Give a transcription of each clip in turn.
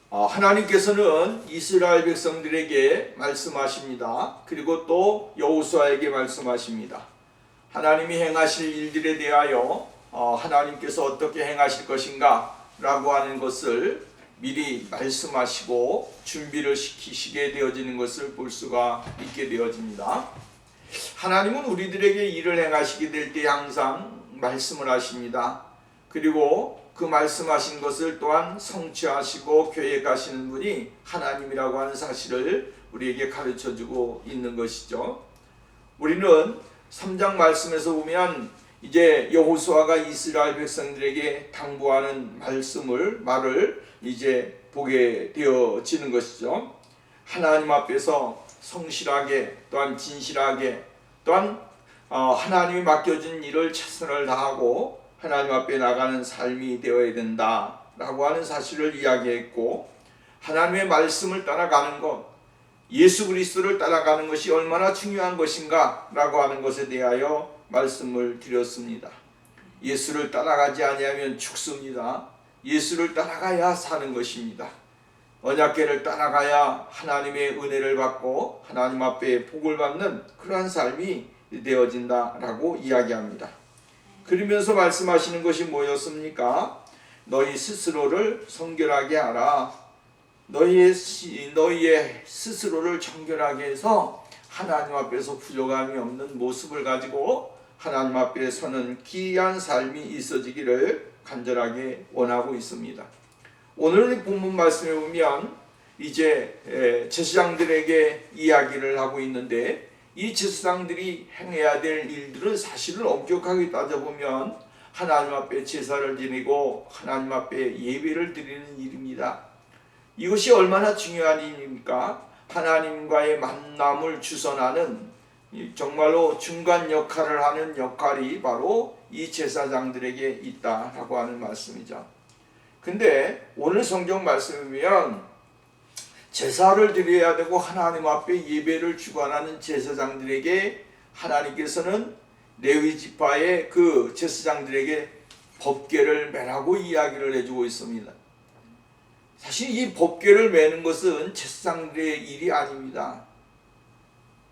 하나님께서는 이스라엘 백성들에게 말씀하십니다. 그리고 또 여호수아에게 말씀하십니다. 하나님이 행하실 일들에 대하여 하나님께서 어떻게 행하실 것인가 라고 하는 것을 미리 말씀하시고 준비를 시키시게 되어지는 것을 볼 수가 있게 되어집니다. 하나님은 우리들에게 일을 행하시게 될 때 항상 말씀을 하십니다. 그리고 그 말씀하신 것을 또한 성취하시고 계획하시는 분이 하나님이라고 하는 사실을 우리에게 가르쳐주고 있는 것이죠. 우리는 3장 말씀에서 보면 이제 여호수아가 이스라엘 백성들에게 당부하는 말을 이제 보게 되어지는 것이죠. 하나님 앞에서 성실하게 또한 진실하게 또한 하나님이 맡겨준 일을 최선을 다하고 하나님 앞에 나가는 삶이 되어야 된다라고 하는 사실을 이야기했고, 하나님의 말씀을 따라가는 것, 예수 그리스도를 따라가는 것이 얼마나 중요한 것인가 라고 하는 것에 대하여 말씀을 드렸습니다. 예수를 따라가지 아니하면 죽습니다. 예수를 따라가야 사는 것입니다. 언약궤를 따라가야 하나님의 은혜를 받고 하나님 앞에 복을 받는 그러한 삶이 되어진다라고 이야기합니다. 그러면서 말씀하시는 것이 뭐였습니까? 너희 스스로를 성결하게 하라. 너희의 스스로를 정결하게 해서 하나님 앞에서 부족함이 없는 모습을 가지고 하나님 앞에 서는 기이한 삶이 있어지기를 간절하게 원하고 있습니다. 오늘 본문 말씀에 보면 이제 제사장들에게 이야기를 하고 있는데, 이 제사장들이 행해야 될 일들은 사실은 엄격하게 따져보면 하나님 앞에 제사를 지내고 하나님 앞에 예배를 드리는 일입니다. 이것이 얼마나 중요한 일입니까? 하나님과의 만남을 주선하는 정말로 중간 역할을 하는 역할이 바로 이 제사장들에게 있다라고 하는 말씀이죠. 근데 오늘 성경 말씀에 보면 제사를 드려야 되고 하나님 앞에 예배를 주관하는 제사장들에게 하나님께서는 레위 지파의 그 제사장들에게 법궤를 매라고 이야기를 해주고 있습니다. 사실 이 법궤를 매는 것은 제사장들의 일이 아닙니다.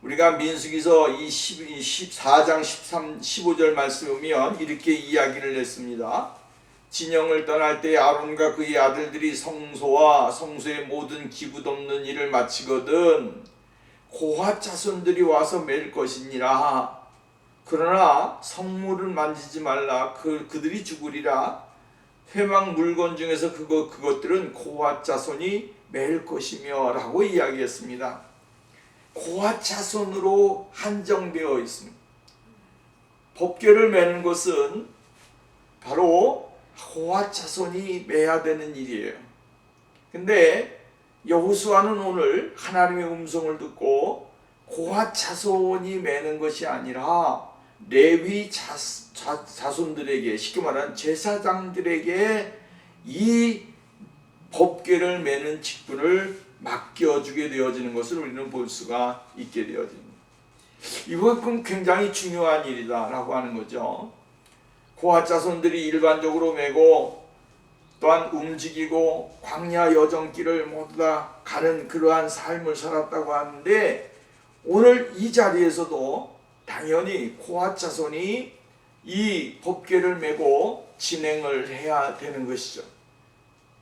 우리가 민수기서 14장 13, 15절 말씀을 보면 이렇게 이야기를 했습니다. 진영을 떠날 때 아론과 그의 아들들이 성소와 성소의 모든 기구 돕는 일을 마치거든 고핫 자손들이 와서 맬 것이니라. 그러나 성물을 만지지 말라. 그들이 죽으리라. 회막 물건 중에서 그것들은 고핫 자손이 맬 것이며 라고 이야기했습니다. 고핫 자손으로 한정되어 있습니다. 법궤를 매는 것은 바로 고핫 자손이 매야 되는 일이에요. 근데 여호수아는 오늘 하나님의 음성을 듣고 고핫 자손이 매는 것이 아니라 레위 자손들에게, 쉽게 말하는 제사장들에게 이 법궤를 매는 직분을 맡겨주게 되어지는 것을 우리는 볼 수가 있게 되어집니다. 이것은 굉장히 중요한 일이다라고 하는 거죠. 고핫 자손들이 일반적으로 메고 또한 움직이고 광야 여정길을 모두 다 가는 그러한 삶을 살았다고 하는데, 오늘 이 자리에서도 당연히 고핫 자손이 이 법궤를 메고 진행을 해야 되는 것이죠.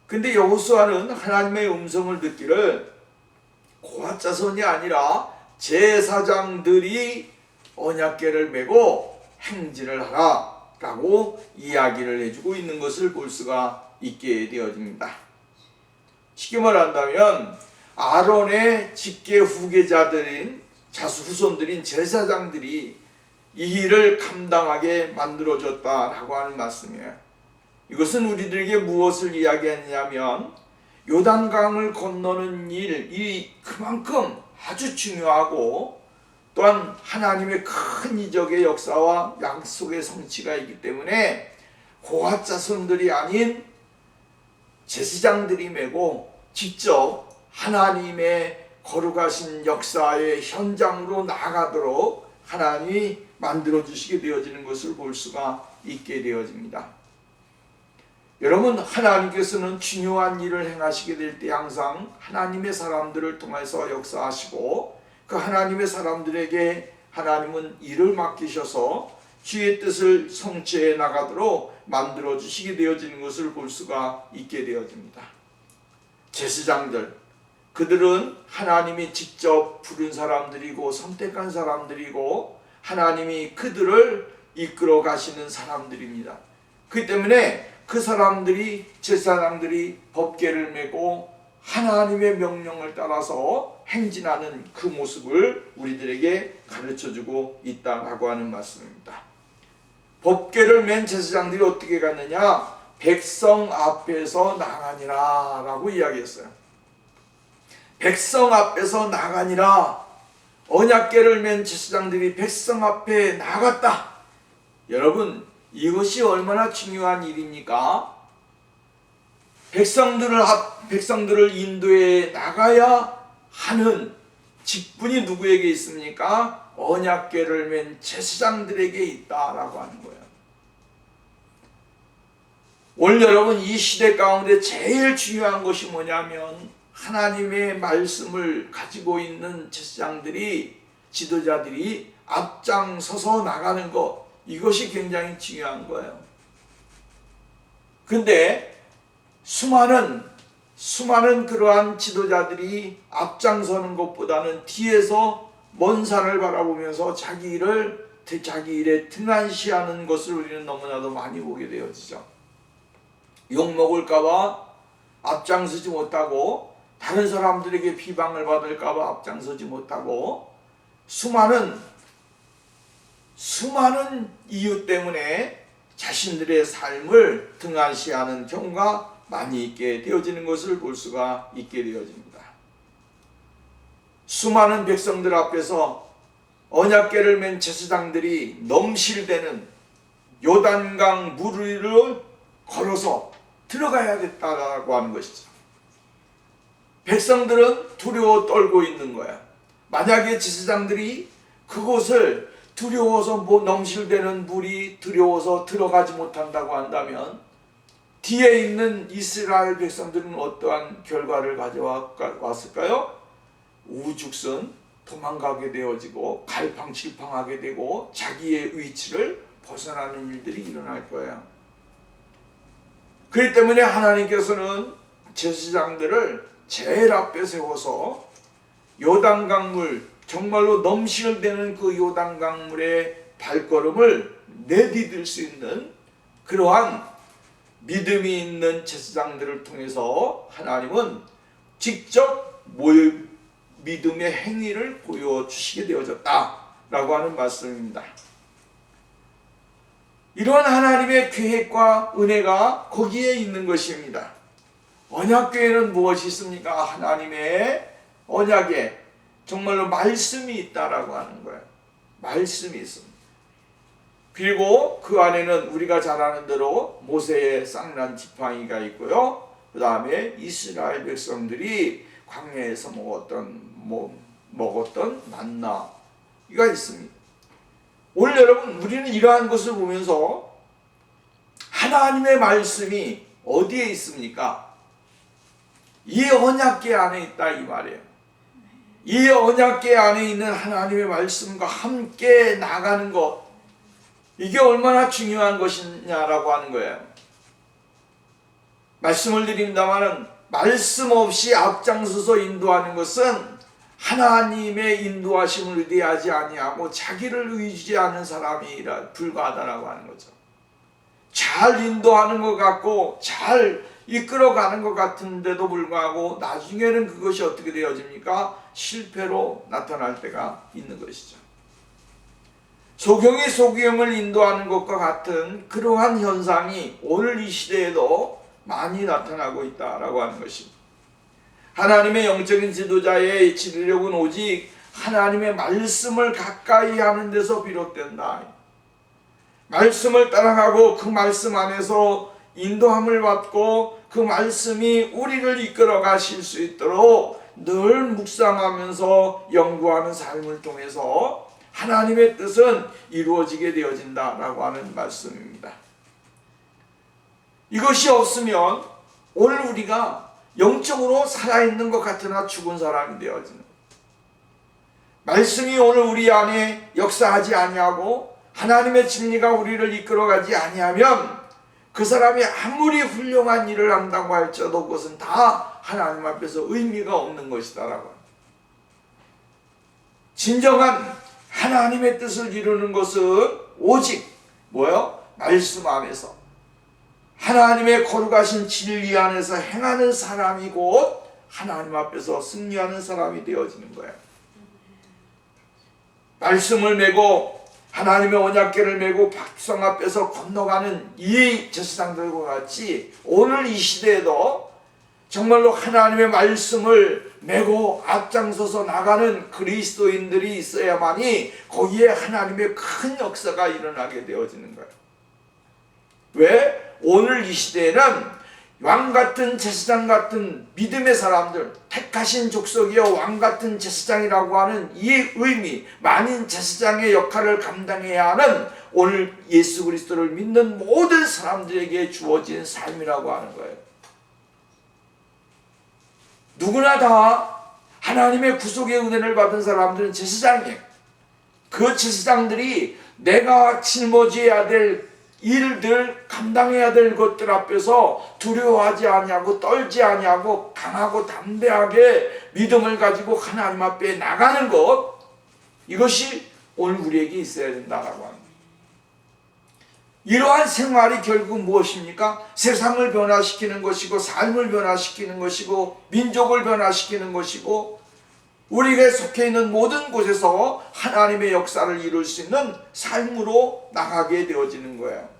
근데 여호수아는 하나님의 음성을 듣기를 고핫 자손이 아니라 제사장들이 언약궤를 메고 행진을 하라 라고 이야기를 해주고 있는 것을 볼 수가 있게 되어집니다. 쉽게 말한다면 아론의 직계 후계자들인 후손들인 제사장들이 이 일을 감당하게 만들어졌다라고 하는 말씀이에요. 이것은 우리들에게 무엇을 이야기하냐면 요단강을 건너는 일이 그만큼 아주 중요하고 또한 하나님의 큰 이적의 역사와 약속의 성취가 있기 때문에 고핫 자손들이 아닌 제사장들이 메고 직접 하나님의 거룩하신 역사의 현장으로 나아가도록 하나님이 만들어주시게 되어지는 것을 볼 수가 있게 되어집니다. 여러분, 하나님께서는 중요한 일을 행하시게 될 때 항상 하나님의 사람들을 통해서 역사하시고, 그 하나님의 사람들에게 하나님은 일을 맡기셔서 주의 뜻을 성취해 나가도록 만들어 주시게 되어지는 것을 볼 수가 있게 되어집니다. 제사장들, 그들은 하나님이 직접 부른 사람들이고 선택한 사람들이고 하나님이 그들을 이끌어 가시는 사람들입니다. 그렇기 때문에 그 사람들이, 제사장들이 법궤를 메고 하나님의 명령을 따라서 행진하는 그 모습을 우리들에게 가르쳐주고 있다라고 하는 말씀입니다. 법궤를 맨 제사장들이 어떻게 갔느냐? 백성 앞에서 나가니라 라고 이야기했어요. 백성 앞에서 나가니라. 언약궤를 맨 제사장들이 백성 앞에 나갔다. 여러분, 이것이 얼마나 중요한 일입니까? 백성들을 인도해 나가야 하는 직분이 누구에게 있습니까? 언약궤를 맨 제사장들에게 있다라고 하는 거예요. 오늘 여러분, 이 시대 가운데 제일 중요한 것이 뭐냐면 하나님의 말씀을 가지고 있는 제사장들이, 지도자들이 앞장서서 나가는 것, 이것이 굉장히 중요한 거예요. 근데 수많은 그러한 지도자들이 앞장서는 것보다는 뒤에서 먼 산을 바라보면서 자기 일에 등한시하는 것을 우리는 너무나도 많이 보게 되어지죠. 욕먹을까봐 앞장서지 못하고, 다른 사람들에게 비방을 받을까봐 앞장서지 못하고, 수많은 이유 때문에 자신들의 삶을 등한시하는 경우가 많이 있게 되어지는 것을 볼 수가 있게 되어집니다. 수많은 백성들 앞에서 언약궤를 맨 제사장들이 넘실대는 요단강 물을 걸어서 들어가야겠다라고 하는 것이죠. 백성들은 두려워 떨고 있는 거야. 만약에 제사장들이 그곳을 두려워서 넘실대는 물이 두려워서 들어가지 못한다고 한다면 뒤에 있는 이스라엘 백성들은 어떠한 결과를 가져왔을까요? 우죽순 도망가게 되어지고 갈팡질팡하게 되고 자기의 위치를 벗어나는 일들이 일어날 거예요. 그렇기 때문에 하나님께서는 제사장들을 제일 앞에 세워서 요단강물, 정말로 넘실대는 그 요단강물의 발걸음을 내디딜 수 있는 그러한 믿음이 있는 제사장들을 통해서 하나님은 직접 믿음의 행위를 보여주시게 되어졌다라고 하는 말씀입니다. 이러한 하나님의 계획과 은혜가 거기에 있는 것입니다. 언약궤에는 무엇이 있습니까? 하나님의 언약에 정말로 말씀이 있다라고 하는 거예요. 말씀이 있습니다. 그리고 그 안에는 우리가 잘 아는 대로 모세의 쌍난 지팡이가 있고요. 그 다음에 이스라엘 백성들이 광야에서 먹었던 만나가 있습니다. 오늘 여러분, 우리는 이러한 것을 보면서 하나님의 말씀이 어디에 있습니까? 이 언약궤 안에 있다 이 말이에요. 이 언약궤 안에 있는 하나님의 말씀과 함께 나가는 것, 이게 얼마나 중요한 것이냐라고 하는 거예요. 말씀을 드립니다마는 말씀 없이 앞장서서 인도하는 것은 하나님의 인도하심을 의지하지 아니하고 자기를 의지하는 사람이라 불과하다라고 하는 거죠. 잘 인도하는 것 같고 잘 이끌어가는 것 같은데도 불구하고 나중에는 그것이 어떻게 되어집니까? 실패로 나타날 때가 있는 것이죠. 소경이 소경을 인도하는 것과 같은 그러한 현상이 오늘 이 시대에도 많이 나타나고 있다라고 하는 것입니다. 하나님의 영적인 지도자의 지도력은 오직 하나님의 말씀을 가까이 하는 데서 비롯된다. 말씀을 따라가고 그 말씀 안에서 인도함을 받고 그 말씀이 우리를 이끌어 가실 수 있도록 늘 묵상하면서 연구하는 삶을 통해서 하나님의 뜻은 이루어지게 되어진다라고 하는 말씀입니다. 이것이 없으면 오늘 우리가 영적으로 살아있는 것 같으나 죽은 사람이 되어지는, 말씀이 오늘 우리 안에 역사하지 아니하고 하나님의 진리가 우리를 이끌어가지 아니하면 그 사람이 아무리 훌륭한 일을 한다고 할지라도 그것은 다 하나님 앞에서 의미가 없는 것이다라고. 진정한 하나님의 뜻을 이루는 것은 오직 뭐요? 말씀 안에서 하나님의 거룩하신 진리 안에서 행하는 사람이 곧 하나님 앞에서 승리하는 사람이 되어지는 거예요. 말씀을 메고 하나님의 언약궤를 메고 백성 앞에서 건너가는 이 제사장들과 같이 오늘 이 시대에도 정말로 하나님의 말씀을 메고 앞장서서 나가는 그리스도인들이 있어야만이 거기에 하나님의 큰 역사가 일어나게 되어지는 거예요. 왜? 오늘 이 시대에는 왕같은 제사장 같은 믿음의 사람들, 택하신 족속이여 왕같은 제사장이라고 하는 이 의미, 만인 제사장의 역할을 감당해야 하는 오늘 예수 그리스도를 믿는 모든 사람들에게 주어진 삶이라고 하는 거예요. 누구나 다 하나님의 구속의 은혜를 받은 사람들은 제사장이에요. 그 제사장들이 내가 짊어져야 될 일들, 감당해야 될 것들 앞에서 두려워하지 아니하고 떨지 아니하고 강하고 담대하게 믿음을 가지고 하나님 앞에 나가는 것, 이것이 오늘 우리에게 있어야 된다라고 합니다. 이러한 생활이 결국 무엇입니까? 세상을 변화시키는 것이고 삶을 변화시키는 것이고 민족을 변화시키는 것이고 우리가 속해 있는 모든 곳에서 하나님의 역사를 이룰 수 있는 삶으로 나가게 되어지는 거예요.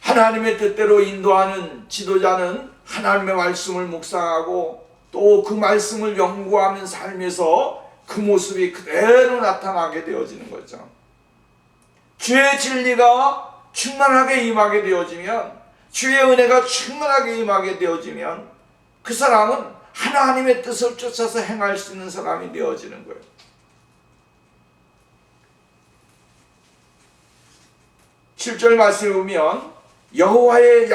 하나님의 뜻대로 인도하는 지도자는 하나님의 말씀을 묵상하고 또 그 말씀을 연구하는 삶에서 그 모습이 그대로 나타나게 되어지는 거죠. 주의 진리가 충만하게 임하게 되어지면, 주의 은혜가 충만하게 임하게 되어지면 그 사람은 하나님의 뜻을 쫓아서 행할 수 있는 사람이 되어지는 거예요. 7절 말씀에 보면 여호와의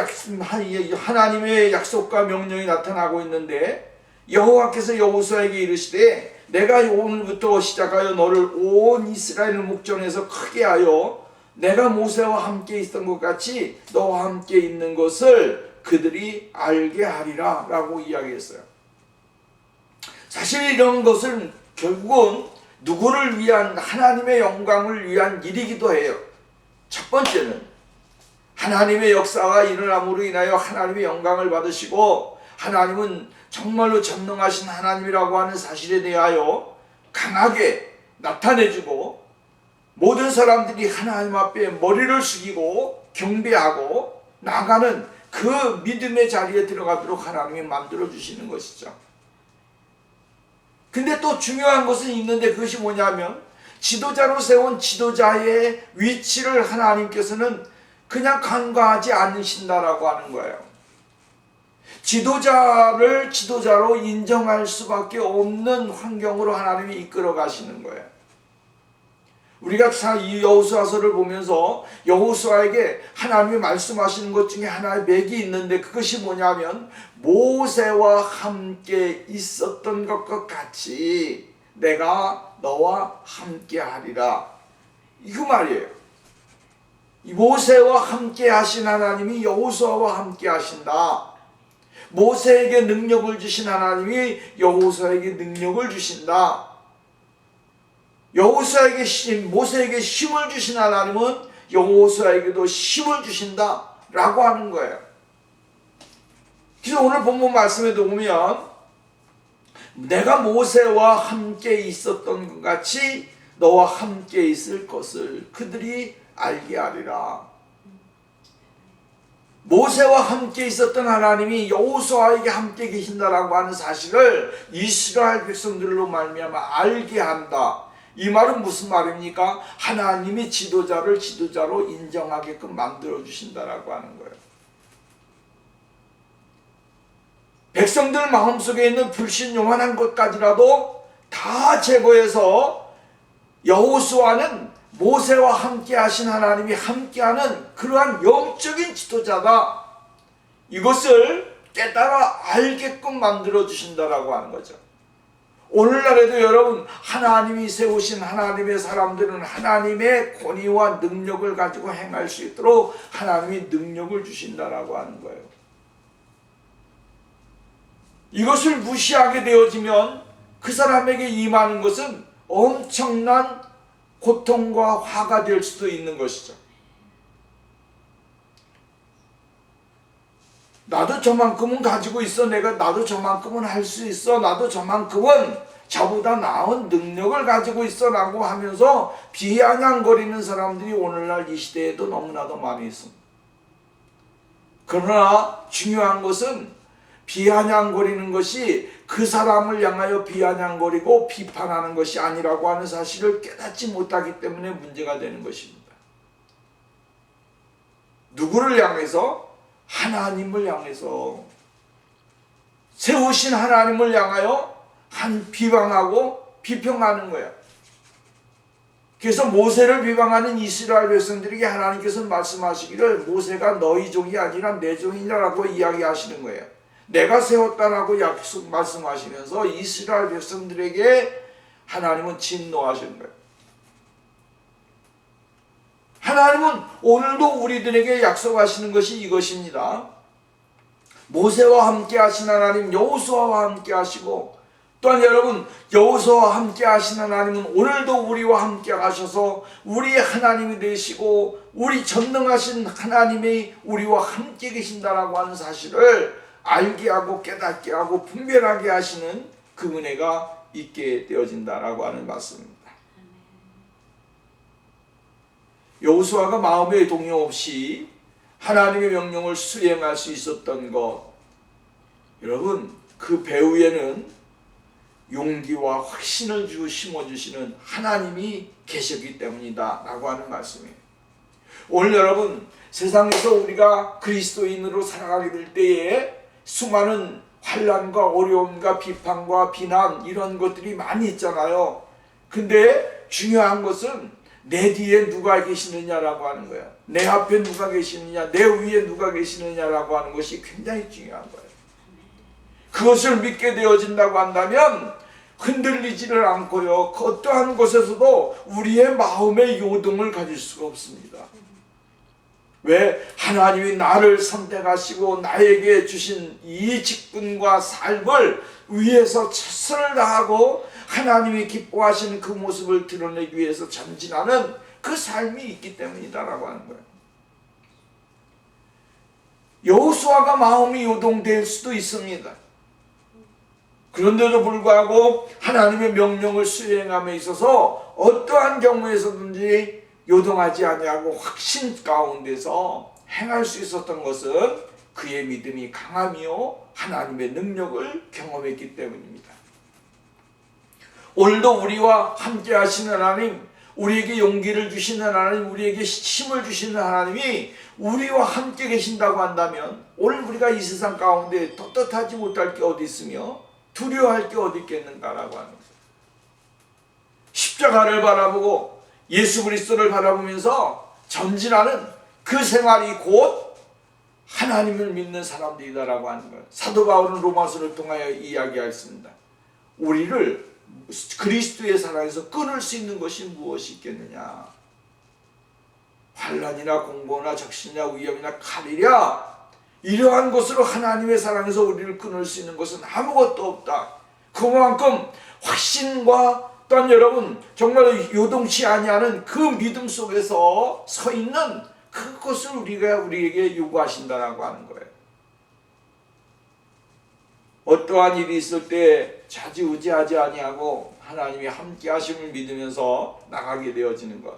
하나님의 약속과 명령이 나타나고 있는데, 여호와께서 여호수아에게 이르시되 내가 오늘부터 시작하여 너를 온 이스라엘을 목전에서 크게 하여 내가 모세와 함께 있던 것 같이 너와 함께 있는 것을 그들이 알게 하리라 라고 이야기했어요. 사실 이런 것은 결국은 누구를 위한, 하나님의 영광을 위한 일이기도 해요. 첫 번째는 하나님의 역사가 일어남으로 인하여 하나님의 영광을 받으시고 하나님은 정말로 전능하신 하나님이라고 하는 사실에 대하여 강하게 나타내주고 모든 사람들이 하나님 앞에 머리를 숙이고 경배하고 나가는 그 믿음의 자리에 들어가도록 하나님이 만들어주시는 것이죠. 근데 또 중요한 것은 있는데, 그것이 뭐냐면 지도자로 세운 지도자의 위치를 하나님께서는 그냥 간과하지 않으신다라고 하는 거예요. 지도자를 지도자로 인정할 수밖에 없는 환경으로 하나님이 이끌어 가시는 거예요. 우리가 이 여호수아서를 보면서 여호수아에게 하나님이 말씀하시는 것 중에 하나의 맥이 있는데, 그것이 뭐냐면 모세와 함께 있었던 것과 같이 내가 너와 함께 하리라, 이거 말이에요. 모세와 함께 하신 하나님이 여호수아와 함께 하신다. 모세에게 능력을 주신 하나님이 여호수아에게 능력을 주신다. 모세에게 힘을 주신 하나님은 여호수아에게도 힘을 주신다 라고 하는 거예요. 그래서 오늘 본문 말씀에도 보면 내가 모세와 함께 있었던 것 같이 너와 함께 있을 것을 그들이 알게 하리라. 모세와 함께 있었던 하나님이 여호수아에게 함께 계신다라고 하는 사실을 이스라엘 백성들로 말미암아 알게 한다. 이 말은 무슨 말입니까? 하나님이 지도자를 지도자로 인정하게끔 만들어 주신다라고 하는 거예요. 백성들 마음속에 있는 불신 요만한 것까지라도 다 제거해서 여호수아는 모세와 함께 하신 하나님이 함께하는 그러한 영적인 지도자다. 이것을 깨달아 알게끔 만들어 주신다라고 하는 거죠. 오늘날에도 여러분, 하나님이 세우신 하나님의 사람들은 하나님의 권위와 능력을 가지고 행할 수 있도록 하나님이 능력을 주신다라고 하는 거예요. 이것을 무시하게 되어지면 그 사람에게 임하는 것은 엄청난 고통과 화가 될 수도 있는 것이죠. 나도 저만큼은 가지고 있어. 나도 저만큼은 할 수 있어. 나도 저만큼은 저보다 나은 능력을 가지고 있어 라고 하면서 비아냥거리는 사람들이 오늘날 이 시대에도 너무나도 많이 있습니다. 그러나 중요한 것은 비아냥거리는 것이 그 사람을 향하여 비아냥거리고 비판하는 것이 아니라고 하는 사실을 깨닫지 못하기 때문에 문제가 되는 것입니다. 누구를 향해서? 하나님을 향해서, 세우신 하나님을 향하여 비방하고 비평하는 거야. 그래서 모세를 비방하는 이스라엘 백성들에게 하나님께서 말씀하시기를 모세가 너희 종이 아니라 내 종이라고 이야기하시는 거예요. 내가 세웠다라고 말씀하시면서 이스라엘 백성들에게 하나님은 진노하시는 거예요. 하나님은 오늘도 우리들에게 약속하시는 것이 이것입니다. 모세와 함께 하신 하나님 여호수아와 함께 하시고, 또한 여러분, 여호수아와 함께 하신 하나님은 오늘도 우리와 함께 하셔서 우리의 하나님이 되시고 우리 전능하신 하나님이 우리와 함께 계신다라고 하는 사실을 알게 하고 깨닫게 하고 분별하게 하시는 그 은혜가 있게 되어진다라고 하는 말씀입니다. 여호수아가 마음의 동요 없이 하나님의 명령을 수행할 수 있었던 것, 여러분, 그 배후에는 용기와 확신을 심어주시는 하나님이 계셨기 때문이다 라고 하는 말씀이에요. 오늘 여러분, 세상에서 우리가 그리스도인으로 살아가게 될 때에 수많은 환난과 어려움과 비판과 비난, 이런 것들이 많이 있잖아요. 근데 중요한 것은 내 뒤에 누가 계시느냐라고 하는 거야. 내 앞에 누가 계시느냐, 내 위에 누가 계시느냐라고 하는 것이 굉장히 중요한 거예요. 그것을 믿게 되어진다고 한다면 흔들리지를 않고요, 어떠한 곳에서도 우리의 마음의 요동을 가질 수가 없습니다. 왜? 하나님이 나를 선택하시고 나에게 주신 이 직분과 삶을 위해서 최선을 다하고 하나님이 기뻐하시는 그 모습을 드러내기 위해서 전진하는 그 삶이 있기 때문이다라고 하는 거예요. 여호수아가 마음이 요동될 수도 있습니다. 그런데도 불구하고 하나님의 명령을 수행함에 있어서 어떠한 경우에서든지 요동하지 아니하고 확신 가운데서 행할 수 있었던 것은 그의 믿음이 강하며 하나님의 능력을 경험했기 때문입니다. 오늘도 우리와 함께 하시는 하나님, 우리에게 용기를 주시는 하나님, 우리에게 힘을 주시는 하나님이 우리와 함께 계신다고 한다면 오늘 우리가 이 세상 가운데 떳떳하지 못할 게 어디 있으며 두려워할 게 어디 있겠는가라고 하는 거예요. 십자가를 바라보고 예수 그리스도를 바라보면서 전진하는 그 생활이 곧 하나님을 믿는 사람들이다라고 하는 거예요. 사도 바울은 로마서를 통하여 이야기했습니다. 우리를 그리스도의 사랑에서 끊을 수 있는 것이 무엇이 있겠느냐? 환난이나 공고나 적신이나 위험이나 칼이랴, 이러한 것으로 하나님의 사랑에서 우리를 끊을 수 있는 것은 아무것도 없다. 그만큼 확신과 또한 여러분 정말 요동치 아니하는 그 믿음 속에서 서 있는 그것을 우리에게 요구하신다라고 하는 거예요. 어떠한 일이 있을 때 좌지우지하지 아니하고 하나님이 함께 하심을 믿으면서 나가게 되어지는 것,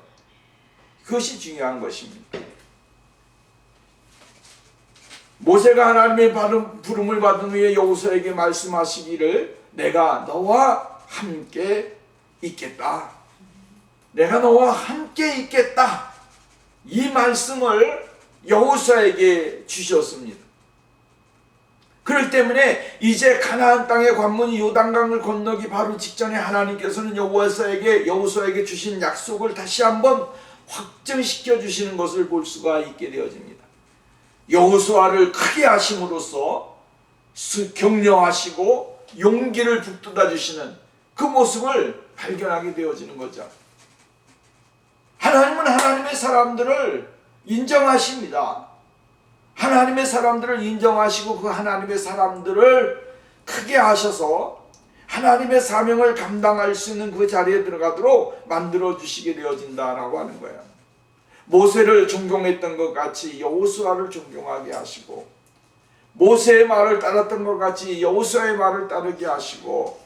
그것이 중요한 것입니다. 모세가 하나님의 부름을 받은 후에 여호수아에게 말씀하시기를 내가 너와 함께 있겠다. 내가 너와 함께 있겠다. 이 말씀을 여호수아에게 주셨습니다. 그렇기 때문에 이제 가나안 땅의 관문이 요단강을 건너기 바로 직전에 하나님께서는 여호수아에게 주신 약속을 다시 한번 확증시켜 주시는 것을 볼 수가 있게 되어집니다. 여호수아를 크게 하심으로써 격려하시고 용기를 북돋아 주시는 그 모습을 발견하게 되어지는 거죠. 하나님은 하나님의 사람들을 인정하십니다. 하나님의 사람들을 인정하시고 그 하나님의 사람들을 크게 하셔서 하나님의 사명을 감당할 수 있는 그 자리에 들어가도록 만들어 주시게 되어진다라고 하는 거예요. 모세를 존경했던 것 같이 여호수아를 존경하게 하시고, 모세의 말을 따랐던 것 같이 여호수아의 말을 따르게 하시고,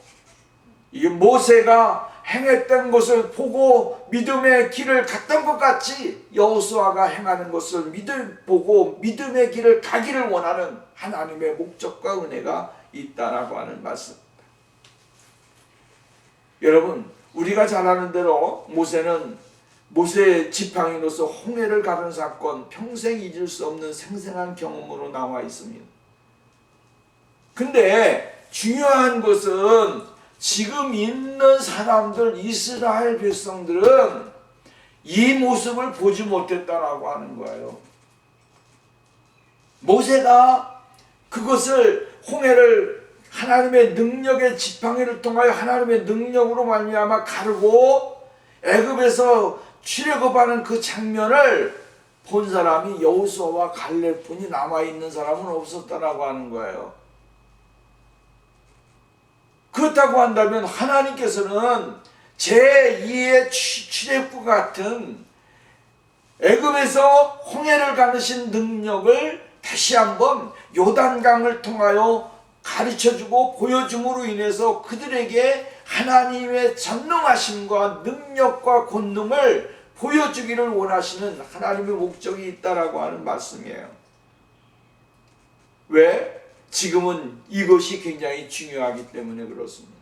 이 모세가 행했던 것을 보고 믿음의 길을 갔던 것 같이 여호수아가 행하는 것을 보고 믿음의 길을 가기를 원하는 하나님의 목적과 은혜가 있다라고 하는 말씀입니다. 여러분, 우리가 잘 아는 대로 모세의 지팡이로서 홍해를 가른 사건, 평생 잊을 수 없는 생생한 경험으로 나와 있습니다. 근데 중요한 것은 지금 있는 사람들, 이스라엘 백성들은 이 모습을 보지 못했다라고 하는 거예요. 모세가 그것을 홍해를 하나님의 능력의 지팡이를 통하여 하나님의 능력으로 말미암아 가르고 애굽에서 출애굽하는 그 장면을 본 사람이 여호수아와 갈렙뿐이 남아있는 사람은 없었다라고 하는 거예요. 그렇다고 한다면 하나님께서는 제2의 출애굽 같은 애굽에서 홍해를 가르신 능력을 다시 한번 요단강을 통하여 가르쳐주고 보여줌으로 인해서 그들에게 하나님의 전능하심과 능력과 권능을 보여주기를 원하시는 하나님의 목적이 있다라고 하는 말씀이에요. 왜? 지금은 이것이 굉장히 중요하기 때문에 그렇습니다.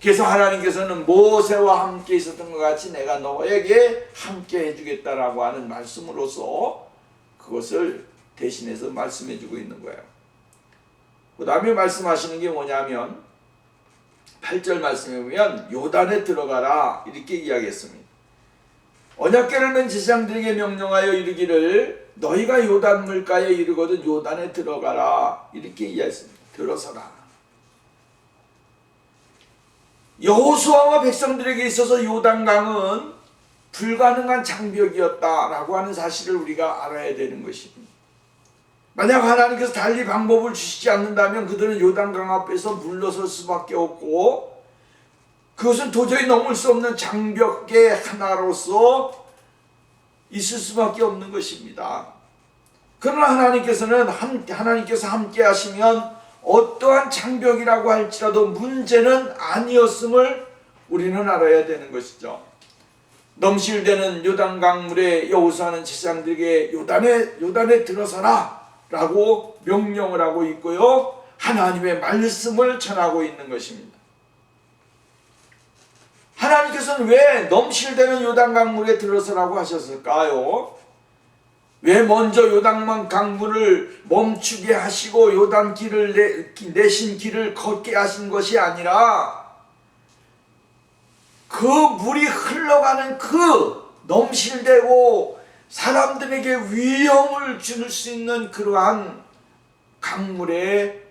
그래서 하나님께서는 모세와 함께 있었던 것 같이 내가 너에게 함께 해주겠다라고 하는 말씀으로서 그것을 대신해서 말씀해주고 있는 거예요. 그 다음에 말씀하시는 게 뭐냐면 8절 말씀에 보면 요단에 들어가라 이렇게 이야기했습니다. 언약궤를 맨 제사장들에게 명령하여 이르기를 너희가 요단 물가에 이르거든 요단에 들어가라 이렇게 이야기했습니다. 들어서라. 여호수아와 백성들에게 있어서 요단강은 불가능한 장벽이었다라고 하는 사실을 우리가 알아야 되는 것입니다. 만약 하나님께서 달리 방법을 주시지 않는다면 그들은 요단강 앞에서 물러설 수밖에 없고 그것은 도저히 넘을 수 없는 장벽의 하나로서 있을 수밖에 없는 것입니다. 그러나 하나님께서 함께 하시면 어떠한 장벽이라고 할지라도 문제는 아니었음을 우리는 알아야 되는 것이죠. 넘실대는 요단강 물에 여호수아는 제사장들에게 요단에 들어서라 라고 명령을 하고 있고요. 하나님의 말씀을 전하고 있는 것입니다. 하나님께서는 왜 넘실대는 요단강 물에 들어서라고 하셨을까요? 왜 먼저 요단강 강물을 멈추게 하시고 요단 길을 내신 길을 걷게 하신 것이 아니라 그 물이 흘러가는 그 넘실대고 사람들에게 위험을 줄 수 있는 그러한 강물에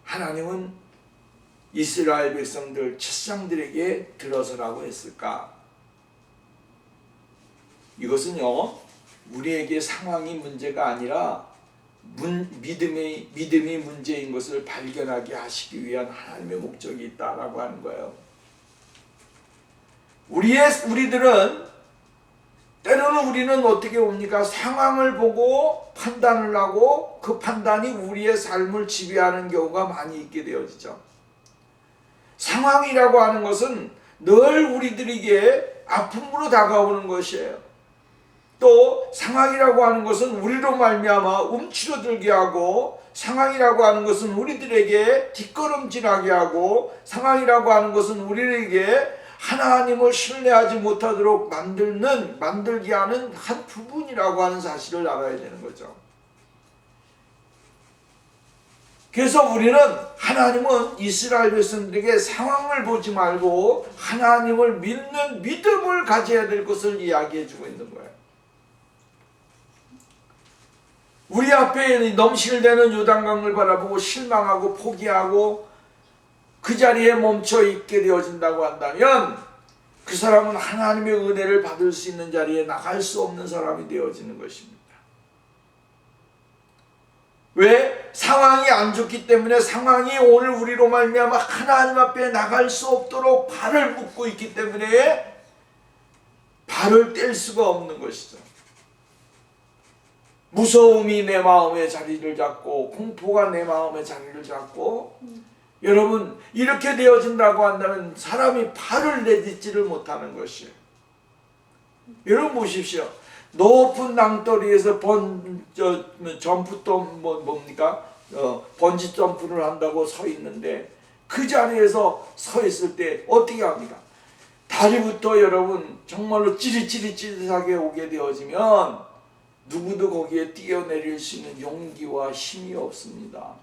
하나님은 이스라엘 백성들 제사장들에게 들어서라고 했을까? 이것은요 우리에게 상황이 문제가 아니라 믿음이 문제인 것을 발견하게 하시기 위한 하나님의 목적이 있다라고 하는 거예요. 우리들은 때로는 우리는 어떻게 옵니까? 상황을 보고 판단을 하고 그 판단이 우리의 삶을 지배하는 경우가 많이 있게 되어지죠. 상황이라고 하는 것은 늘 우리들에게 아픔으로 다가오는 것이에요. 또 상황이라고 하는 것은 우리로 말미암아 움츠러들게 하고 상황이라고 하는 것은 우리들에게 뒷걸음질하게 하고 상황이라고 하는 것은 우리에게 하나님을 신뢰하지 못하도록 만들게 하는 한 부분이라고 하는 사실을 알아야 되는 거죠. 그래서 우리는 하나님은 이스라엘 백성들에게 상황을 보지 말고 하나님을 믿는 믿음을 가져야 될 것을 이야기해 주고 있는 거예요. 우리 앞에 넘실대는 요단강을 바라보고 실망하고 포기하고 그 자리에 멈춰 있게 되어진다고 한다면 그 사람은 하나님의 은혜를 받을 수 있는 자리에 나갈 수 없는 사람이 되어지는 것입니다. 왜? 상황이 안 좋기 때문에 상황이 오늘 우리로 말미암아 하나님 앞에 나갈 수 없도록 발을 묶고 있기 때문에 발을 뗄 수가 없는 것이죠. 무서움이 내 마음에 자리를 잡고 공포가 내 마음에 자리를 잡고 여러분 이렇게 되어진다고 한다면 사람이 발을 내딛지를 못하는 것이에요. 여러분 보십시오. 높은 낭떠리에서 점프 또 뭡니까? 번지 점프를 한다고 서 있는데 그 자리에서 서 있을 때 어떻게 합니까? 다리부터 여러분 정말로 찌릿찌릿하게 오게 되어지면 누구도 거기에 뛰어내릴 수 있는 용기와 힘이 없습니다.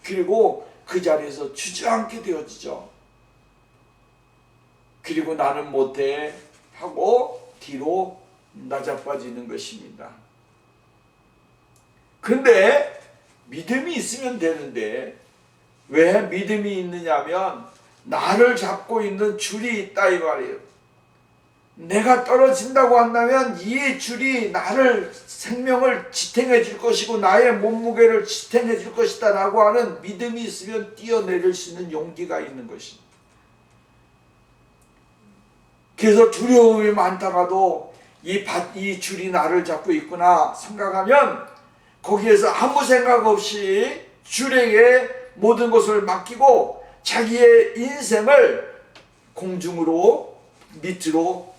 그리고 그 자리에서 주저앉게 되어지죠. 그리고 나는 못해 하고 뒤로 낮아빠지는 것입니다. 그런데 믿음이 있으면 되는데 왜 믿음이 있느냐면 나를 잡고 있는 줄이 있다 이 말이에요. 내가 떨어진다고 한다면 이 줄이 나를 생명을 지탱해 줄 것이고 나의 몸무게를 지탱해 줄 것이다 라고 하는 믿음이 있으면 뛰어내릴 수 있는 용기가 있는 것입니다. 그래서 두려움이 많다가도 이 줄이 나를 잡고 있구나 생각하면 거기에서 아무 생각 없이 줄에게 모든 것을 맡기고 자기의 인생을 공중으로 밑으로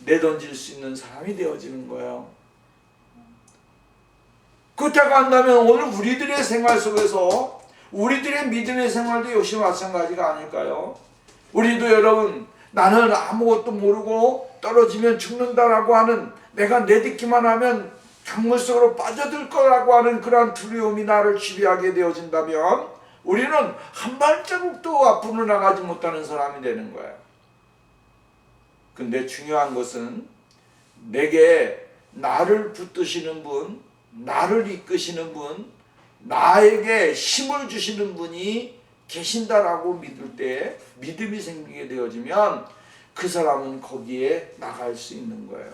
내던질 수 있는 사람이 되어지는 거예요. 그렇다고 한다면 오늘 우리들의 생활 속에서 우리들의 믿음의 생활도 역시 마찬가지가 아닐까요? 우리도 여러분 나는 아무것도 모르고 떨어지면 죽는다라고 하는 내가 내딛기만 하면 강물 속으로 빠져들 거라고 하는 그러한 두려움이 나를 지배하게 되어진다면 우리는 한 발자국도 앞으로 나가지 못하는 사람이 되는 거예요. 근데 중요한 것은 내게 나를 붙드시는 분, 나를 이끄시는 분, 나에게 힘을 주시는 분이 계신다라고 믿을 때 믿음이 생기게 되어지면 그 사람은 거기에 나갈 수 있는 거예요.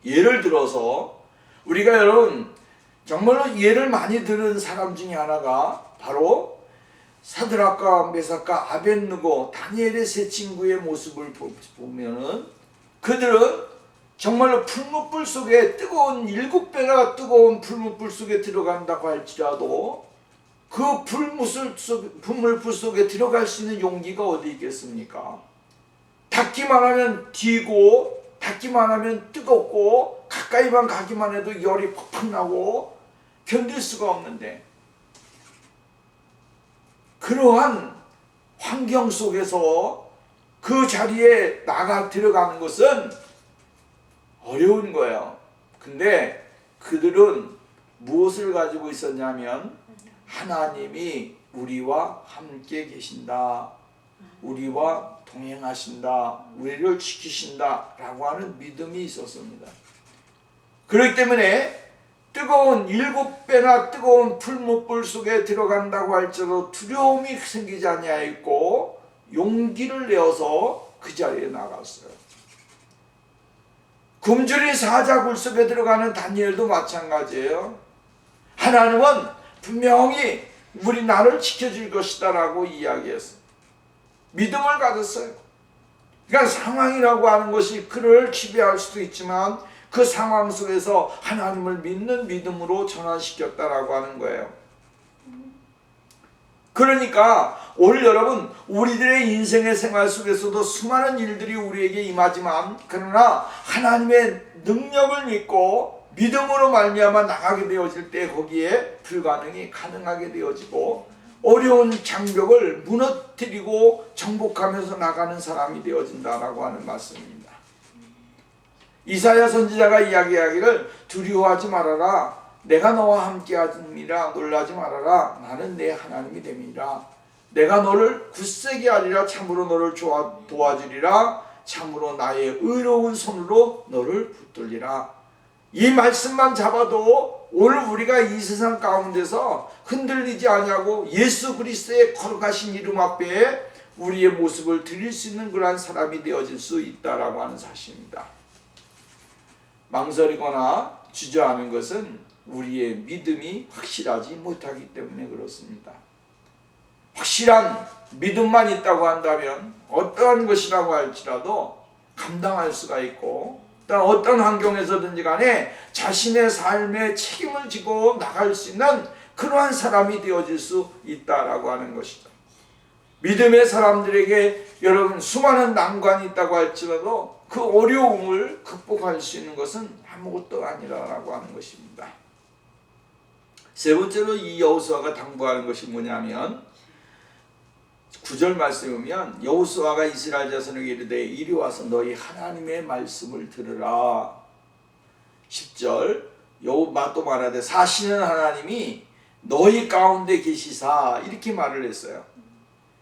예를 들어서 우리가 여러분 정말로 예를 많이 들은 사람 중에 하나가 바로 사드락과 메삭과 아벳느고 다니엘의 세 친구의 모습을 보면은 그들은 정말로 풀무불 속에 뜨거운 7배나 뜨거운 풀무불 속에 들어간다고 할지라도 그 풀무불 속에 들어갈 수 있는 용기가 어디 있겠습니까? 닿기만 하면 뒤고 닿기만 하면 뜨겁고 가까이만 가기만 해도 열이 팍팍 나고 견딜 수가 없는데 그러한 환경 속에서 그 자리에 들어가는 것은 어려운 거예요. 근데 그들은 무엇을 가지고 있었냐면 하나님이 우리와 함께 계신다. 우리와 동행하신다. 우리를 지키신다. 라고 하는 믿음이 있었습니다. 그렇기 때문에 뜨거운 7배나 뜨거운 풀무불 속에 들어간다고 할지라도 두려움이 생기지 아니하였고 용기를 내어서 그 자리에 나갔어요. 굶주린 사자굴 속에 들어가는 다니엘도 마찬가지예요. 하나님은 분명히 우리 나를 지켜줄 것이다 라고 이야기했어요. 믿음을 가졌어요. 그러니까 상황이라고 하는 것이 그를 지배할 수도 있지만 그 상황 속에서 하나님을 믿는 믿음으로 전환시켰다라고 하는 거예요. 그러니까 오늘 여러분 우리들의 인생의 생활 속에서도 수많은 일들이 우리에게 임하지만 그러나 하나님의 능력을 믿고 믿음으로 말미암아 나가게 되어질 때 거기에 불가능이 가능하게 되어지고 어려운 장벽을 무너뜨리고 정복하면서 나가는 사람이 되어진다라고 하는 말씀입니다. 이사야 선지자가 이야기하기를 두려워하지 말아라. 내가 너와 함께 하느니라 놀라지 말아라. 나는 내 하나님이 됨이라. 내가 너를 굳세게 하리라. 참으로 너를 도와주리라. 참으로 나의 의로운 손으로 너를 붙들리라. 이 말씀만 잡아도 오늘 우리가 이 세상 가운데서 흔들리지 아니하고 예수 그리스도의 거룩하신 이름 앞에 우리의 모습을 드릴 수 있는 그러한 사람이 되어질 수 있다라고 하는 사실입니다. 망설이거나 주저하는 것은 우리의 믿음이 확실하지 못하기 때문에 그렇습니다. 확실한 믿음만 있다고 한다면 어떠한 것이라고 할지라도 감당할 수가 있고, 어떤 환경에서든지 간에 자신의 삶에 책임을 지고 나갈 수 있는 그러한 사람이 되어질 수 있다라고 하는 것이죠. 믿음의 사람들에게 여러분 수많은 난관이 있다고 할지라도 그 어려움을 극복할 수 있는 것은 아무것도 아니라고 하는 것입니다. 세 번째로 이 여호수아가 당부하는 것이 뭐냐면 9절 말씀에 보면 여호수아가 이스라엘 자손에게 이르되 이리 와서 너희 하나님의 말씀을 들으라. 10절 또 말하되 사시는 하나님이 너희 가운데 계시사 이렇게 말을 했어요.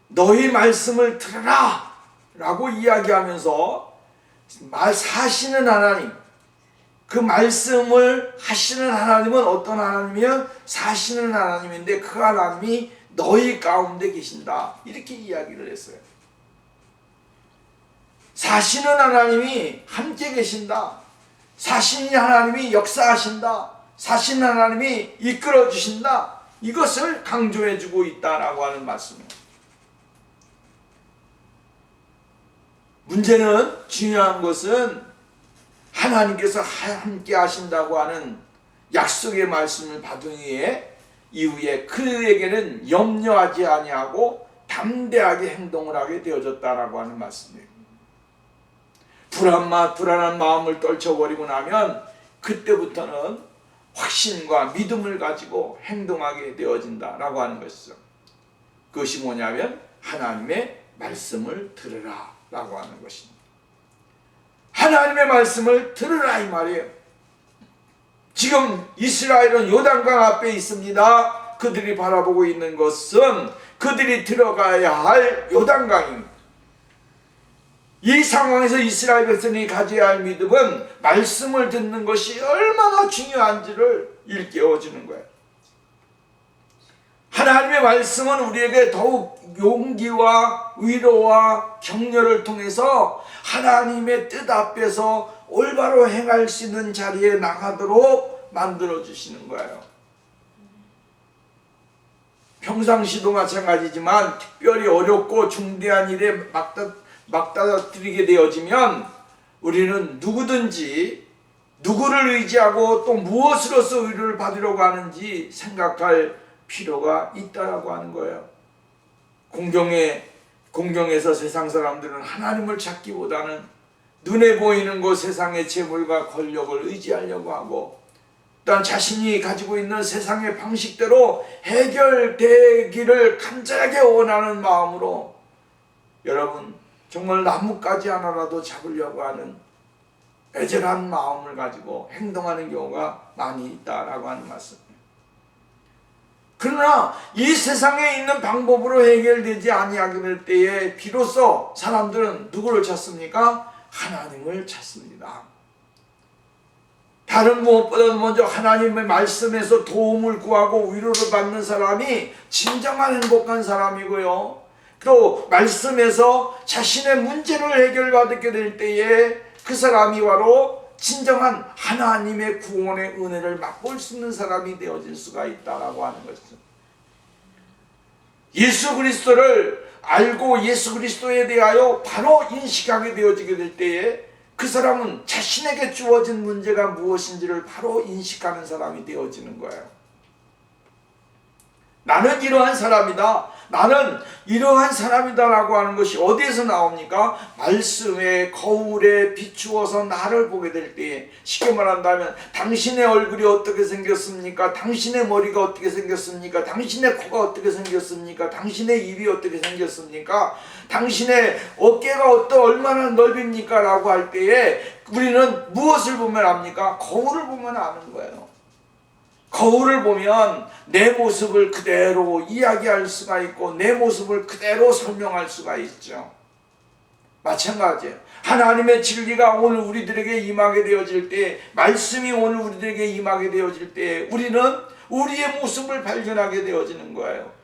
너희 말씀을 들으라 라고 이야기하면서 사시는 하나님, 그 말씀을 하시는 하나님은 어떤 하나님이요? 사시는 하나님인데 그 하나님이 너희 가운데 계신다 이렇게 이야기를 했어요. 사시는 하나님이 함께 계신다. 사시는 하나님이 역사하신다. 사시는 하나님이 이끌어 주신다. 이것을 강조해 주고 있다라고 하는 말씀이에요. 문제는 중요한 것은 하나님께서 함께 하신다고 하는 약속의 말씀을 받은 이후에 그에게는 염려하지 아니하고 담대하게 행동을 하게 되어졌다라고 하는 말씀이에요. 불안한 마음을 떨쳐버리고 나면 그때부터는 확신과 믿음을 가지고 행동하게 되어진다라고 하는 것이죠. 그것이 뭐냐면 하나님의 말씀을 들으라 라고 하는 것입니다. 하나님의 말씀을 들으라 이 말이에요. 지금 이스라엘은 요단강 앞에 있습니다. 그들이 바라보고 있는 것은 그들이 들어가야 할 요단강입니다. 이 상황에서 이스라엘 백성이 가져야 할 믿음은 말씀을 듣는 것이 얼마나 중요한지를 일깨워주는 거예요. 하나님의 말씀은 우리에게 더욱 용기와 위로와 격려를 통해서 하나님의 뜻 앞에서 올바로 행할 수 있는 자리에 나가도록 만들어주시는 거예요. 평상시도 마찬가지지만 특별히 어렵고 중대한 일에 막다트리게 되어지면 우리는 누구든지 누구를 의지하고 또 무엇으로서 위로를 받으려고 하는지 생각할 필요가 있다라고 하는 거예요. 공경에서 세상 사람들은 하나님을 찾기보다는 눈에 보이는 것 세상의 재물과 권력을 의지하려고 하고 또한 자신이 가지고 있는 세상의 방식대로 해결되기를 간절하게 원하는 마음으로 여러분 정말 나뭇가지 하나라도 잡으려고 하는 애절한 마음을 가지고 행동하는 경우가 많이 있다라고 하는 말씀. 그러나 이 세상에 있는 방법으로 해결되지 아니하게 될 때에 비로소 사람들은 누구를 찾습니까? 하나님을 찾습니다. 다른 무엇보다도 먼저 하나님의 말씀에서 도움을 구하고 위로를 받는 사람이 진정한 행복한 사람이고요. 또 말씀에서 자신의 문제를 해결받게 될 때에 그 사람이 바로 진정한 하나님의 구원의 은혜를 맛볼 수 있는 사람이 되어질 수가 있다라고 하는 것이죠. 예수 그리스도를 알고 예수 그리스도에 대하여 바로 인식하게 되어지게 될 때에 그 사람은 자신에게 주어진 문제가 무엇인지를 바로 인식하는 사람이 되어지는 거예요. 나는 이러한 사람이다. 나는 이러한 사람이다라고 하는 것이 어디에서 나옵니까? 말씀에 거울에 비추어서 나를 보게 될 때에 쉽게 말한다면 당신의 얼굴이 어떻게 생겼습니까? 당신의 머리가 어떻게 생겼습니까? 당신의 코가 어떻게 생겼습니까? 당신의 입이 어떻게 생겼습니까? 당신의 어깨가 얼마나 넓입니까? 라고 할 때에 우리는 무엇을 보면 압니까? 거울을 보면 아는 거예요. 거울을 보면 내 모습을 그대로 이야기할 수가 있고 내 모습을 그대로 설명할 수가 있죠. 마찬가지예요. 하나님의 진리가 오늘 우리들에게 임하게 되어질 때, 말씀이 오늘 우리들에게 임하게 되어질 때 우리는 우리의 모습을 발견하게 되어지는 거예요.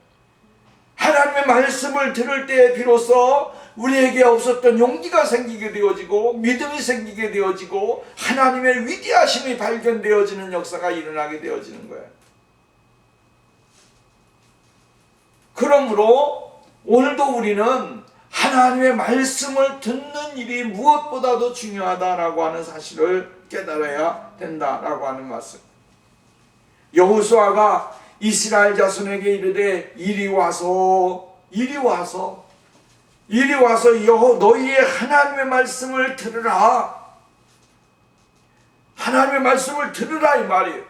하나님의 말씀을 들을 때 비로소 우리에게 없었던 용기가 생기게 되어지고 믿음이 생기게 되어지고 하나님의 위대하심이 발견되어지는 역사가 일어나게 되어지는 거예요. 그러므로 오늘도 우리는 하나님의 말씀을 듣는 일이 무엇보다도 중요하다라고 하는 사실을 깨달아야 된다라고 하는 말씀. 여호수아가 이스라엘 자손에게 이르되 이리 와서 너희의 하나님의 말씀을 들으라. 하나님의 말씀을 들으라 이 말이에요.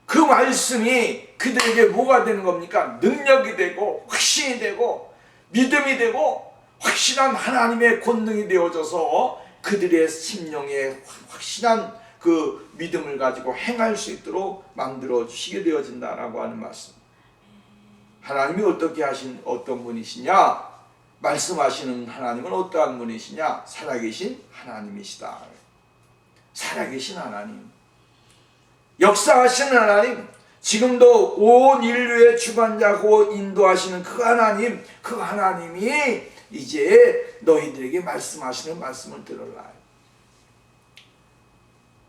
그 말씀이 그들에게 뭐가 되는 겁니까? 능력이 되고 확신이 되고 믿음이 되고 확실한 하나님의 권능이 되어져서 그들의 심령에 확실한 그 믿음을 가지고 행할 수 있도록 만들어 주시게 되어진다라고 하는 말씀. 하나님이 어떻게 하신 어떤 분이시냐? 말씀하시는 하나님은 어떠한 분이시냐? 살아계신 하나님이시다. 살아계신 하나님, 역사하시는 하나님, 지금도 온 인류의 주관자고 인도하시는 그 하나님, 그 하나님이 이제 너희들에게 말씀하시는 말씀을 들으라.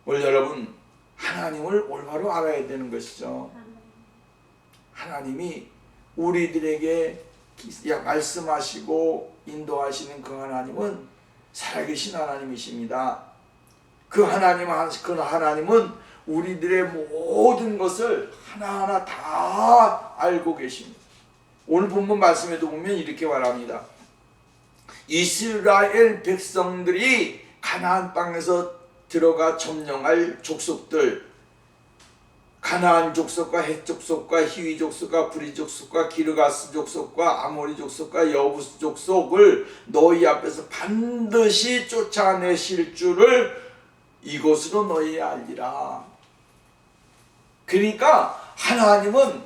오늘 여러분, 하나님을 올바로 알아야 되는 것이죠. 하나님이 우리들에게 말씀하시고 인도하시는 그 하나님은 살아계신 하나님이십니다. 그 하나님은 우리들의 모든 것을 하나하나 다 알고 계십니다. 오늘 본문 말씀에도 보면 이렇게 말합니다. 이스라엘 백성들이 가나안 땅에서 들어가 점령할 족속들, 가나안 족속과 헷 족속과 히위 족속과 브리 족속과 기르가스 족속과 아모리 족속과 여부스 족속을 너희 앞에서 반드시 쫓아내실 줄을 이것으로 너희 알리라. 그러니까 하나님은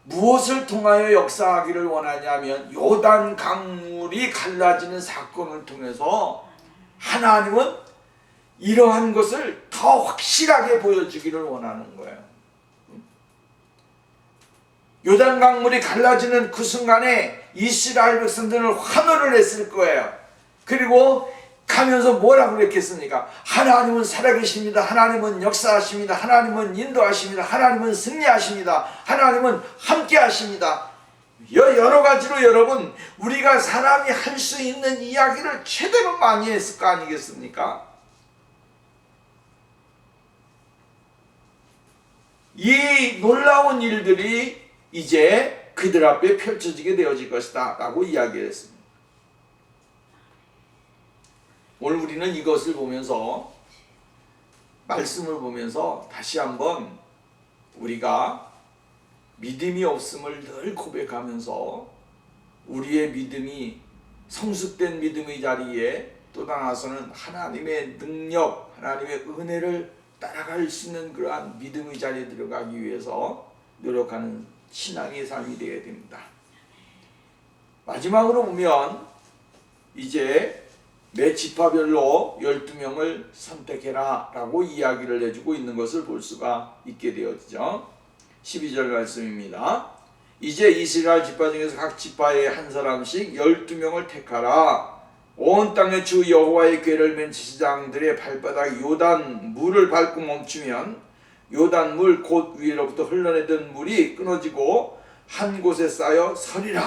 무엇을 통하여 역사하기를 원하냐면 요단 강물이 갈라지는 사건을 통해서 하나님은 이러한 것을 더 확실하게 보여주기를 원하는 거예요. 요단 강물이 갈라지는 그 순간에 이스라엘 백성들은 환호를 했을 거예요. 그리고 가면서 뭐라고 그랬겠습니까? 하나님은 살아계십니다. 하나님은 역사하십니다. 하나님은 인도하십니다. 하나님은 승리하십니다. 하나님은 함께하십니다. 여러 가지로 여러분, 우리가 사람이 할 수 있는 이야기를 최대로 많이 했을 거 아니겠습니까? 이 놀라운 일들이 이제 그들 앞에 펼쳐지게 되어질 것이다 라고 이야기를 했습니다. 오늘 우리는 이것을 보면서, 말씀을 보면서 다시 한번 우리가 믿음이 없음을 늘 고백하면서 우리의 믿음이 성숙된 믿음의 자리에 또 나아가서는 하나님의 능력, 하나님의 은혜를 따라갈 수 있는 그러한 믿음의 자리에 들어가기 위해서 노력하는 신앙의 삶이 되어야 됩니다. 마지막으로 보면 이제 매 지파별로 12명을 선택해라 라고 이야기를 해주고 있는 것을 볼 수가 있게 되었죠. 12절 말씀입니다. 이제 이스라엘 지파 중에서 각 지파에 한 사람씩 12명을 택하라. 온 땅의 주 여호와의 궤를 맨 제사장들의 발바닥 요단 물을 밟고 멈추면 요단 물 곧 위로부터 흘러내던 물이 끊어지고 한 곳에 쌓여 서리라.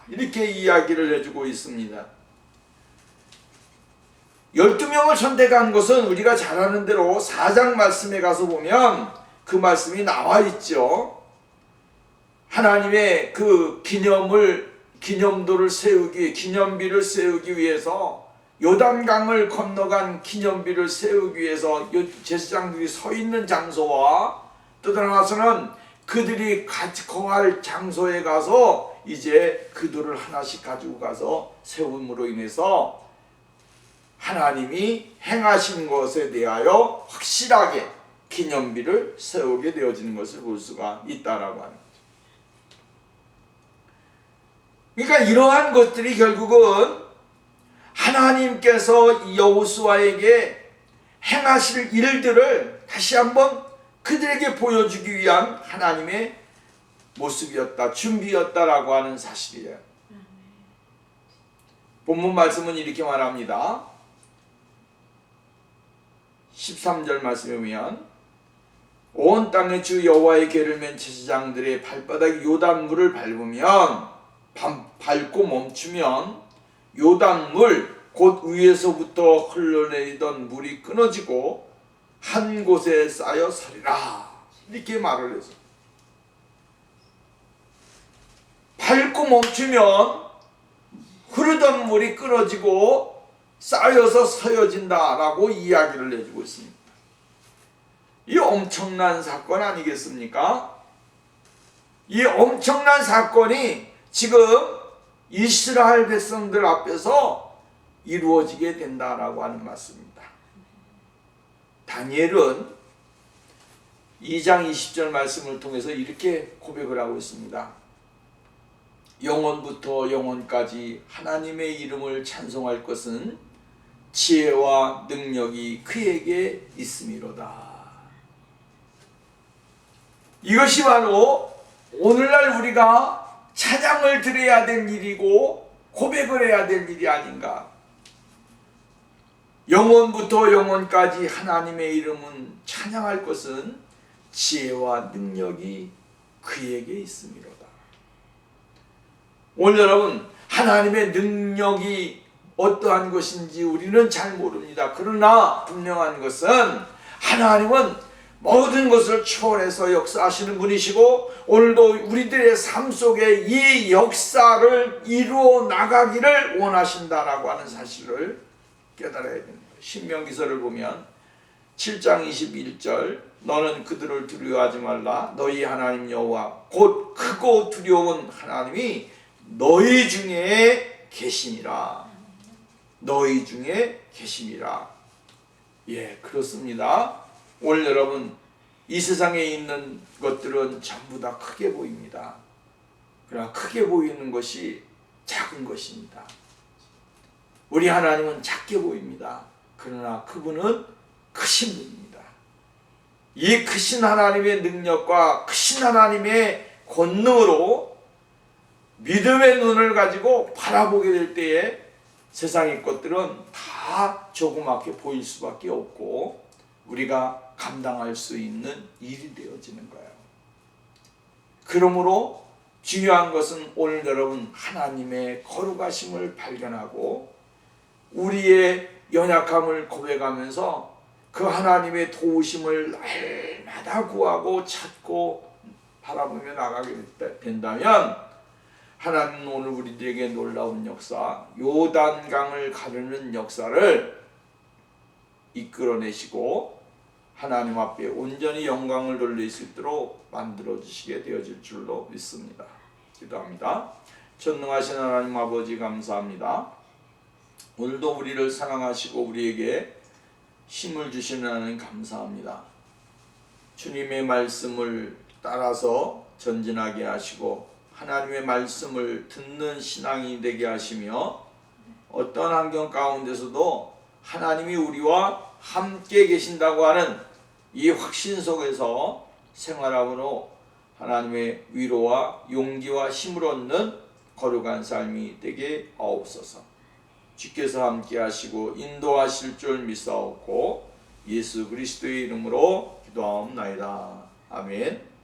이렇게 이야기를 해주고 있습니다. 12명을 선택한 것은 우리가 잘 아는 대로 4장 말씀에 가서 보면 그 말씀이 나와 있죠. 하나님의 그 기념도를 세우기, 기념비를 세우기 위해서 요단강을 건너간 기념비를 세우기 위해서 제사장들이 서 있는 장소와 또 나아가서는 그들이 같이 거할 장소에 가서 이제 그 돌을 하나씩 가지고 가서 세움으로 인해서 하나님이 행하신 것에 대하여 확실하게 기념비를 세우게 되어지는 것을 볼 수가 있다라고 하는 거죠. 그러니까 이러한 것들이 결국은 하나님께서 여호수아에게 행하실 일들을 다시 한번 그들에게 보여주기 위한 하나님의 모습이었다, 준비였다라고 하는 사실이에요. 본문 말씀은 이렇게 말합니다. 13절 말씀에 보면 온 땅의 주 여호와의 궤를 맨 제사장들의 발바닥에 요단물을 밟고 멈추면 요단물 곧 위에서부터 흘러내리던 물이 끊어지고 한 곳에 쌓여 서리라, 이렇게 말을 해서 밟고 멈추면 흐르던 물이 끊어지고 쌓여서 서여진다라고 이야기를 해주고 있습니다. 이 엄청난 사건 아니겠습니까? 이 엄청난 사건이 지금 이스라엘 백성들 앞에서 이루어지게 된다라고 하는 말씀입니다. 다니엘은 2장 20절 말씀을 통해서 이렇게 고백을 하고 있습니다. 영원부터 영원까지 하나님의 이름을 찬송할 것은 지혜와 능력이 그에게 있음이로다. 이것이 바로 오늘날 우리가 찬양을 드려야 될 일이고 고백을 해야 될 일이 아닌가. 영원부터 영원까지 하나님의 이름은 찬양할 것은 지혜와 능력이 그에게 있음이로다. 오늘 여러분, 하나님의 능력이 어떠한 것인지 우리는 잘 모릅니다. 그러나 분명한 것은 하나님은 모든 것을 초월해서 역사하시는 분이시고 오늘도 우리들의 삶 속에 이 역사를 이루어 나가기를 원하신다라고 하는 사실을 깨달아야 됩니다. 신명기서를 보면 7장 21절 너는 그들을 두려워하지 말라. 너희 하나님 여호와 곧 크고 두려운 하나님이 너희 중에 계시니라. 너희 중에 계심이라. 예, 그렇습니다. 오늘 여러분, 이 세상에 있는 것들은 전부 다 크게 보입니다. 그러나 크게 보이는 것이 작은 것입니다. 우리 하나님은 작게 보입니다. 그러나 그분은 크신 분입니다. 이 크신 하나님의 능력과 크신 하나님의 권능으로 믿음의 눈을 가지고 바라보게 될 때에 세상의 것들은 다 조그맣게 보일 수밖에 없고 우리가 감당할 수 있는 일이 되어지는 거예요. 그러므로 중요한 것은 오늘 여러분 하나님의 거룩하심을 발견하고 우리의 연약함을 고백하면서 그 하나님의 도우심을 날마다 구하고 찾고 바라보며 나가게 된다면 하나님은 오늘 우리들에게 놀라운 역사, 요단강을 가르는 역사를 이끌어내시고 하나님 앞에 온전히 영광을 돌릴 수 있도록 만들어주시게 되어질 줄로 믿습니다. 기도합니다. 전능하신 하나님 아버지 감사합니다. 오늘도 우리를 사랑하시고 우리에게 힘을 주시는 하나님 감사합니다. 주님의 말씀을 따라서 전진하게 하시고 하나님의 말씀을 듣는 신앙이 되게 하시며 어떤 환경 가운데서도 하나님이 우리와 함께 계신다고 하는 이 확신 속에서 생활함으로 하나님의 위로와 용기와 힘을 얻는 거룩한 삶이 되게 하옵소서. 주께서 함께 하시고 인도하실 줄 믿사옵고 예수 그리스도의 이름으로 기도하옵나이다. 아멘.